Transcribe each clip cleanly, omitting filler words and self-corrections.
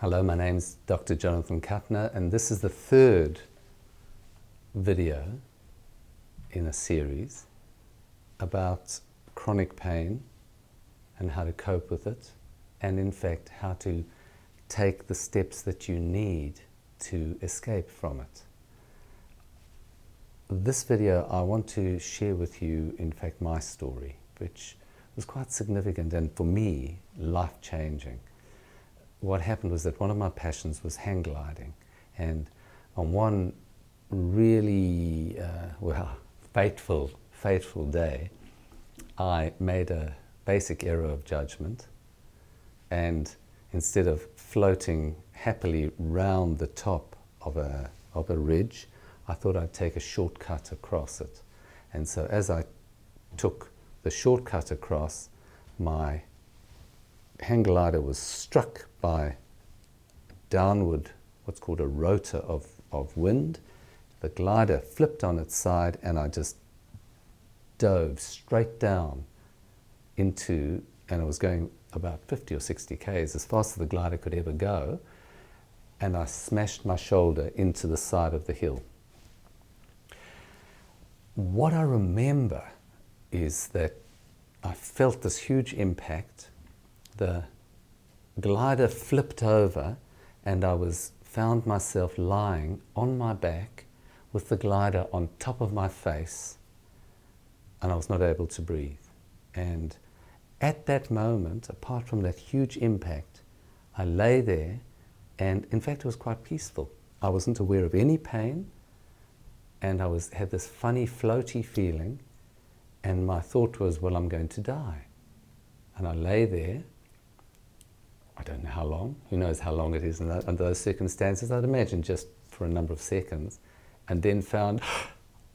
Hello, my name's Dr. Jonathan Kuttner, and this is the third video in a series about chronic pain and how to cope with it, and in fact how to take the steps that you need to escape from it. This video I want to share with you, in fact, my story, which was quite significant and for me life-changing. What happened was that one of my passions was hang gliding, and on one really fateful day I made a basic error of judgment, and instead of floating happily round the top of a ridge, I thought I'd take a shortcut across it. And so as I took the shortcut across, my hang glider was struck by downward, what's called a rotor of wind. The glider flipped on its side and I just dove straight down into, and I was going about 50 or 60 k's, as fast as the glider could ever go, and I smashed my shoulder into the side of the hill. What I remember is that I felt this huge impact. The glider flipped over and I found myself lying on my back with the glider on top of my face, and I was not able to breathe. And at that moment, apart from that huge impact, I lay there, and in fact it was quite peaceful. I wasn't aware of any pain, and I had this funny floaty feeling, and my thought was, well, I'm going to die. And I lay there. I don't know how long, who knows how long it is under those circumstances. I'd imagine just for a number of seconds, and then found,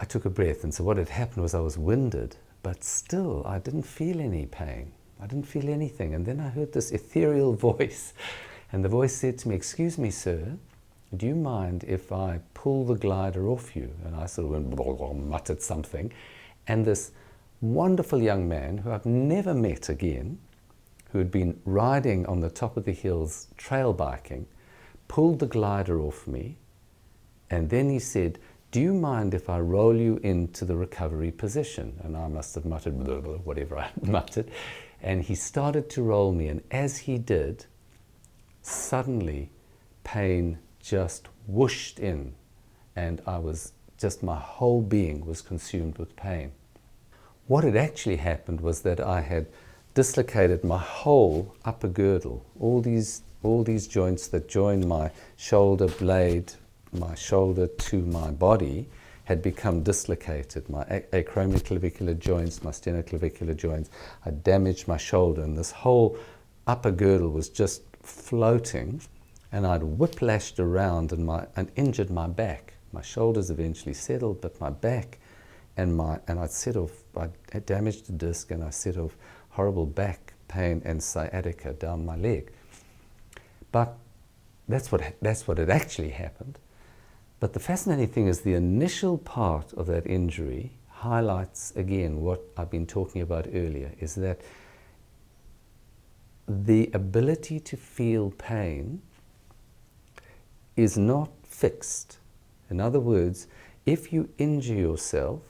I took a breath, and so what had happened was I was winded, but still I didn't feel any pain. I didn't feel anything. And then I heard this ethereal voice, and the voice said to me, "Excuse me, sir, do you mind if I pull the glider off you?" And I sort of went, blah, blah, muttered something, and this wonderful young man who I've never met again, who had been riding on the top of the hills, trail biking, pulled the glider off me, and then he said, "Do you mind if I roll you into the recovery position?" And I must have muttered, blah, blah, whatever I muttered, and he started to roll me, and as he did, suddenly pain just whooshed in, and my whole being was consumed with pain. What had actually happened was that I had dislocated my whole upper girdle. All these joints that join my shoulder blade, my shoulder to my body, had become dislocated. My acromioclavicular joints, my sternoclavicular joints. I damaged my shoulder, and this whole upper girdle was just floating, and I'd whiplashed around and injured my back. My shoulders eventually settled, but my back and I damaged the disc, and I set off horrible back pain and sciatica down my leg. But that's what had actually happened. But the fascinating thing is the initial part of that injury highlights again what I've been talking about earlier, is that the ability to feel pain is not fixed. In other words, if you injure yourself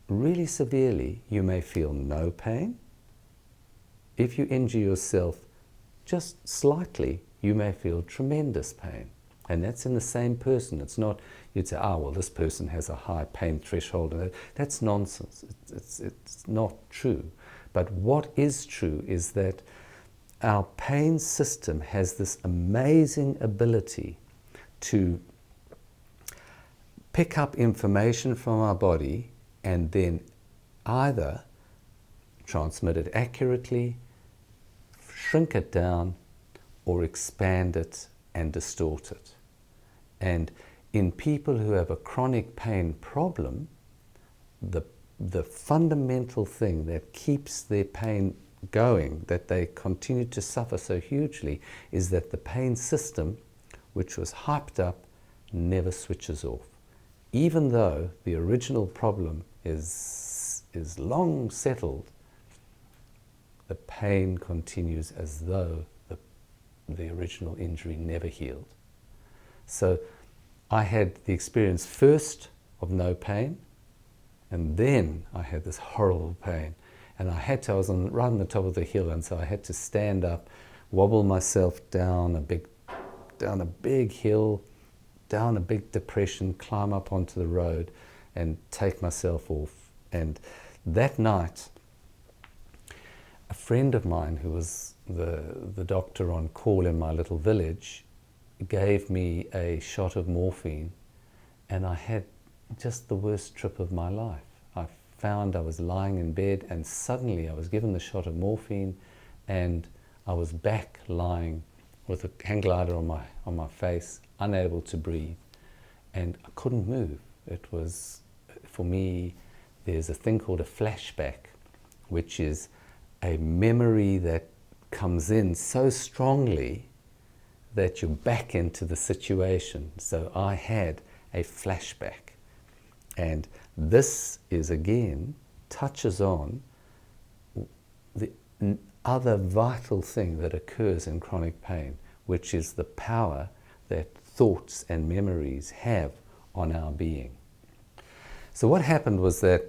really severely, you may feel no pain. If you injure yourself just slightly, you may feel tremendous pain. And that's in the same person. It's not, you'd say, well, this person has a high pain threshold. That's nonsense. It's not true. But what is true is that our pain system has this amazing ability to pick up information from our body and then either transmit it accurately, shrink it down, or expand it and distort it. And in people who have a chronic pain problem, the fundamental thing that keeps their pain going, that they continue to suffer so hugely, is that the pain system, which was hyped up, never switches off. Even though the original problem is long settled, the pain continues as though the original injury never healed. So I had the experience first of no pain, and then I had this horrible pain. And I was right on the top of the hill, and so I had to stand up, wobble myself down a big hill, down a big depression, climb up onto the road, and take myself off. And that night, a friend of mine who was the doctor on call in my little village gave me a shot of morphine, and I had just the worst trip of my life. I found I was lying in bed, and suddenly I was given the shot of morphine, and I was back lying with a hang glider on my face, unable to breathe, and I couldn't move. It was, for me, there's a thing called a flashback, which is a memory that comes in so strongly that you're back into the situation. So I had a flashback. And this is, again, touches on the other vital thing that occurs in chronic pain, which is the power that thoughts and memories have on our being. So what happened was that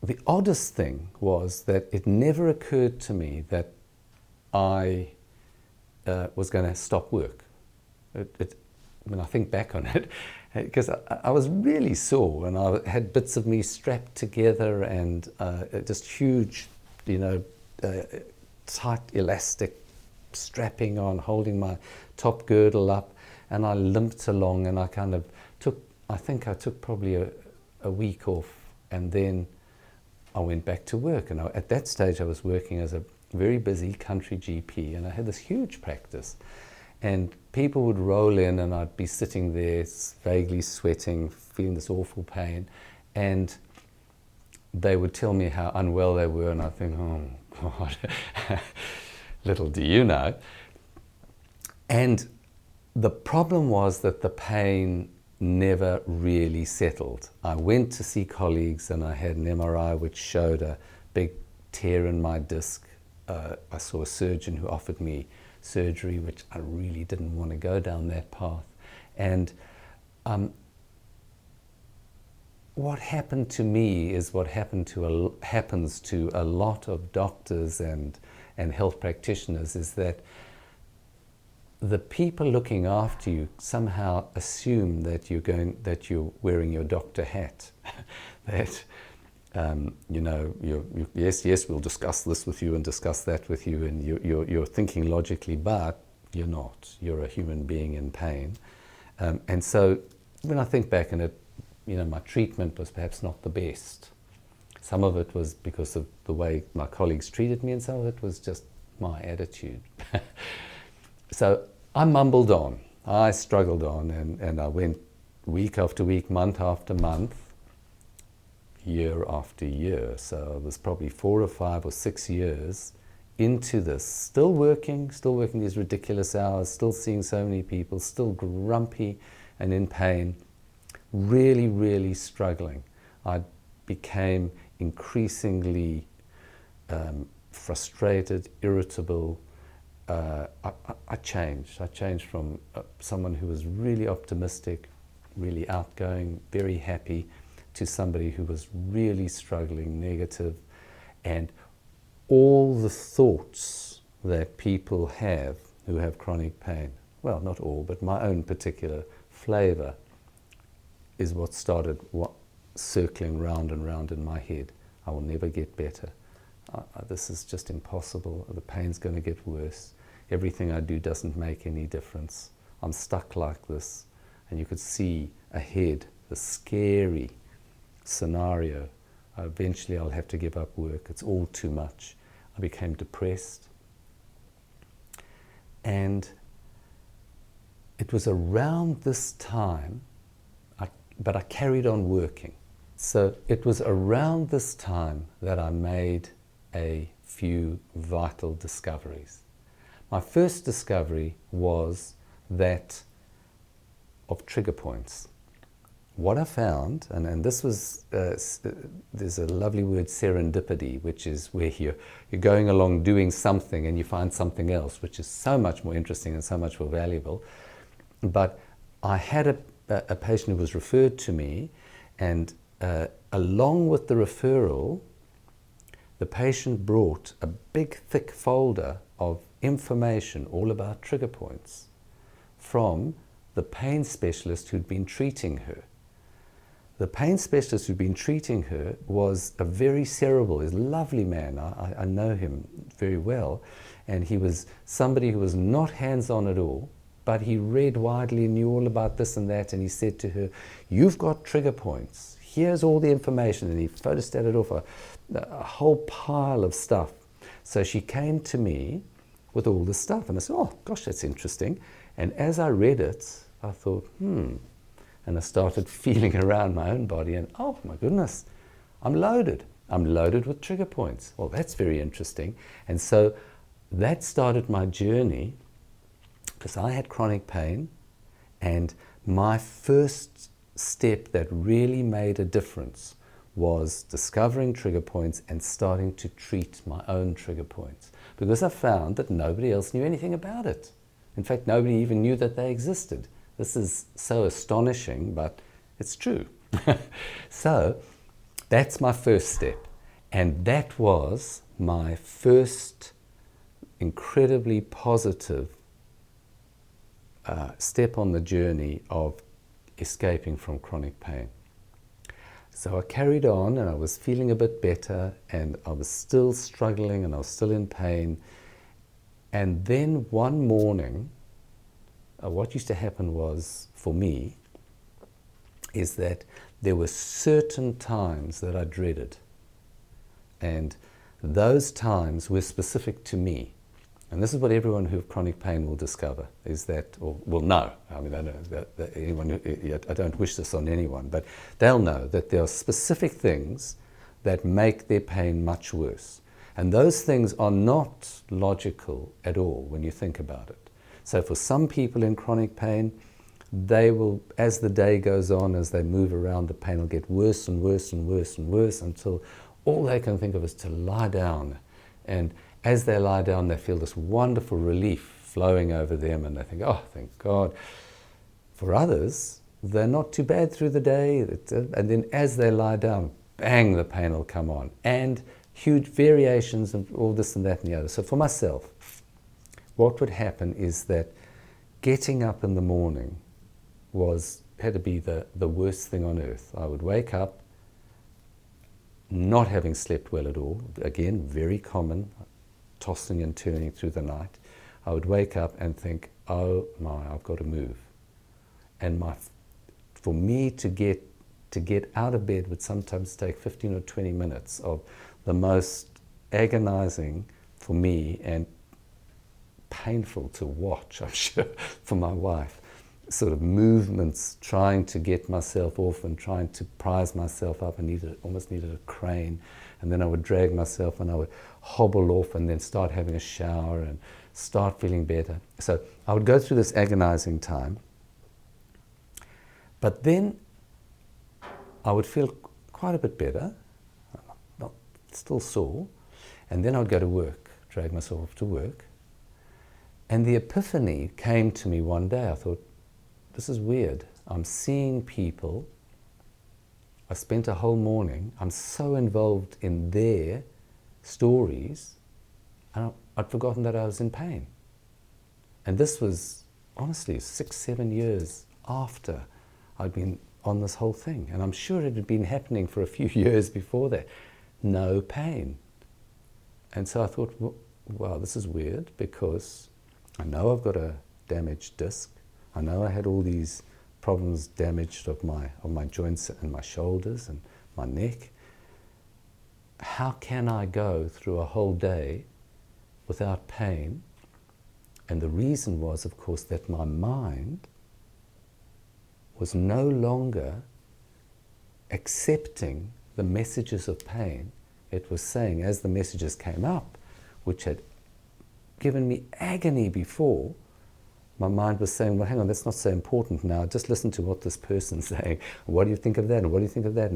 the oddest thing was that it never occurred to me that I was going to stop work. When I think back on it, because I was really sore, and I had bits of me strapped together, and just huge, tight elastic strapping on, holding my top girdle up, and I limped along, and I think I took probably a week off, and then I went back to work. And at that stage I was working as a very busy country GP, and I had this huge practice, and people would roll in, and I'd be sitting there vaguely sweating, feeling this awful pain, and they would tell me how unwell they were, and I think, oh God, little do you know. And the problem was that the pain never really settled. I went to see colleagues, and I had an MRI which showed a big tear in my disc. I saw a surgeon who offered me surgery, which I really didn't want to go down that path. And what happened to me is what happens to a lot of doctors and health practitioners, is that the people looking after you somehow assume that you're wearing your doctor hat. That yes, we'll discuss this with you and discuss that with you, and you're thinking logically, but you're not. You're a human being in pain. And so when I think back on it, my treatment was perhaps not the best. Some of it was because of the way my colleagues treated me, and some of it was just my attitude. So I mumbled on, I struggled on, and I went week after week, month after month, year after year. So I was probably 4 or 5 or 6 years into this, still working these ridiculous hours, still seeing so many people, still grumpy and in pain, really, really struggling. I became increasingly frustrated, irritable. I changed. I changed from someone who was really optimistic, really outgoing, very happy, to somebody who was really struggling, negative, and all the thoughts that people have who have chronic pain, well, not all, but my own particular flavor, is what started circling round and round in my head. I will never get better. This is just impossible. The pain's going to get worse. Everything I do doesn't make any difference. I'm stuck like this. And you could see ahead the scary scenario. Eventually I'll have to give up work. It's all too much. I became depressed. And it was around this time, but I carried on working. So it was around this time that I made a few vital discoveries. My first discovery was that of trigger points. what I found, and this was, there's a lovely word, serendipity, which is where you're going along doing something and you find something else, which is so much more interesting and so much more valuable. But I had a patient who was referred to me, and along with the referral, the patient brought a big, thick folder of information all about trigger points from the pain specialist who'd been treating her. The pain specialist who'd been treating her was a very cerebral, he's a lovely man. I know him very well. And he was somebody who was not hands-on at all, but he read widely, knew all about this and that. And he said to her, "You've got trigger points. Here's all the information." And he photostated off a whole pile of stuff. So she came to me with all the stuff. And I said, "Oh, gosh, that's interesting." And as I read it, I thought, and I started feeling around my own body, and oh my goodness, I'm loaded. I'm loaded with trigger points. Well, that's very interesting. And so that started my journey, because I had chronic pain, and my first step that really made a difference was discovering trigger points and starting to treat my own trigger points, because I found that nobody else knew anything about it. In fact, nobody even knew that they existed. This is so astonishing, but it's true. So that's my first step. And that was my first incredibly positive step on the journey of escaping from chronic pain. So I carried on, and I was feeling a bit better, and I was still struggling, and I was still in pain. And then one morning, what used to happen was, for me, is that there were certain times that I dreaded. And those times were specific to me. And this is what everyone who has chronic pain will discover, is that, or will know. I mean, I don't know that anyone, I don't wish this on anyone, but they'll know that there are specific things that make their pain much worse. And those things are not logical at all when you think about it. So for some people in chronic pain, they will, as the day goes on, as they move around, the pain will get worse and worse and worse and worse until all they can think of is to lie down. And as they lie down, they feel this wonderful relief flowing over them, and they think, "Oh, thank God." For others, they're not too bad through the day, and then as they lie down, bang, the pain will come on. And huge variations of all this and that and the other. So for myself, what would happen is that getting up in the morning had to be the worst thing on earth. I would wake up not having slept well at all. Again, very common, tossing and turning through the night. I would wake up and think, "Oh my, I've got to move." And for me to get out of bed would sometimes take 15 or 20 minutes of the most agonizing for me and painful to watch, I'm sure, for my wife. Sort of movements, trying to get myself off and trying to prise myself up. I almost needed a crane. And then I would drag myself and I would hobble off and then start having a shower and start feeling better. So I would go through this agonizing time. But then I would feel quite a bit better, not still sore. And then I would go to work, drag myself off to work. And the epiphany came to me one day. I thought, this is weird. I'm seeing people. I spent a whole morning. I'm so involved in their stories, and I'd forgotten that I was in pain. And this was, honestly, 6-7 years after I'd been on this whole thing. And I'm sure it had been happening for a few years before that. No pain. And so I thought, wow, this is weird, because I know I've got a damaged disc. I know I had all these problems damaged of my joints and my shoulders and my neck. How can I go through a whole day without pain? And the reason was, of course, that my mind was no longer accepting the messages of pain. It was saying, as the messages came up, which had given me agony before, my mind was saying, well, hang on, that's not so important now. Just listen to what this person's saying. What do you think of that? And what do you think of that?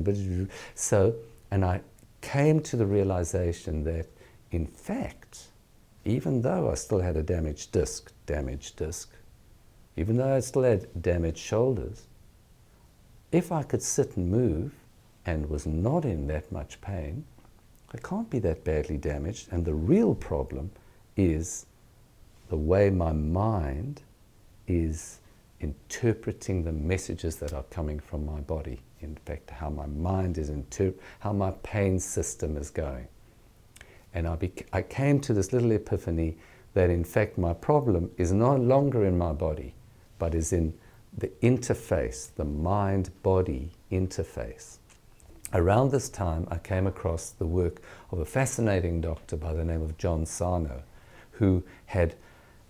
And I came to the realization that, in fact, even though I still had a damaged disc, even though I still had damaged shoulders, if I could sit and move and was not in that much pain, I can't be that badly damaged. And the real problem is the way my mind is interpreting the messages that are coming from my body. In fact, how my mind is how my pain system is going. And I came to this little epiphany that, in fact, my problem is no longer in my body, but is in the interface, the mind-body interface. Around this time, I came across the work of a fascinating doctor by the name of John Sarno, who had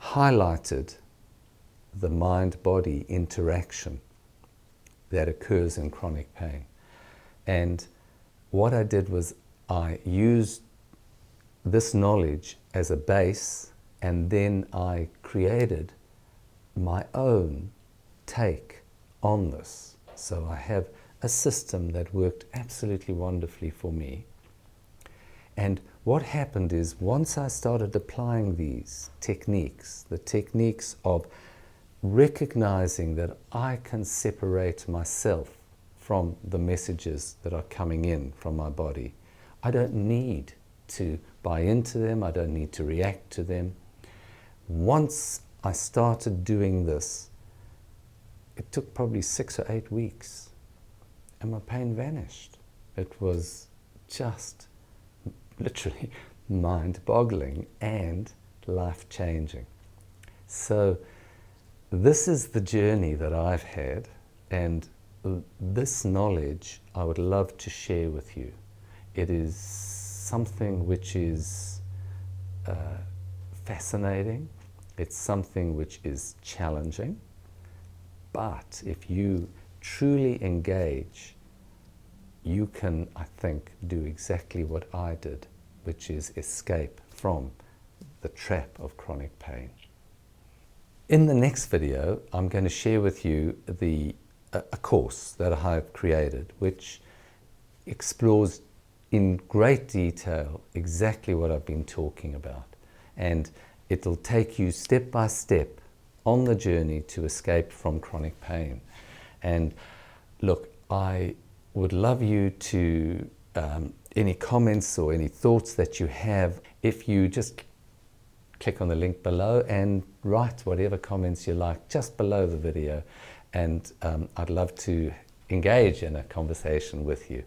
highlighted the mind-body interaction that occurs in chronic pain. And what I did was I used this knowledge as a base, and then I created my own take on this. So I have a system that worked absolutely wonderfully for me. And what happened is, once I started applying these techniques, the techniques of recognizing that I can separate myself from the messages that are coming in from my body. I don't need to buy into them, I don't need to react to them. Once I started doing this, it took probably 6 or 8 weeks, and my pain vanished. It was just literally mind-boggling and life-changing. So this is the journey that I've had, and this knowledge I would love to share with you. It is something which is fascinating. It's something which is challenging. But if you truly engage, you can, I think, do exactly what I did, which is escape from the trap of chronic pain. In the next video, I'm going to share with you a course that I've created, which explores in great detail exactly what I've been talking about. And it'll take you step by step on the journey to escape from chronic pain. And look, I would love you to, any comments or any thoughts that you have, if you just click on the link below and write whatever comments you like just below the video, and I'd love to engage in a conversation with you.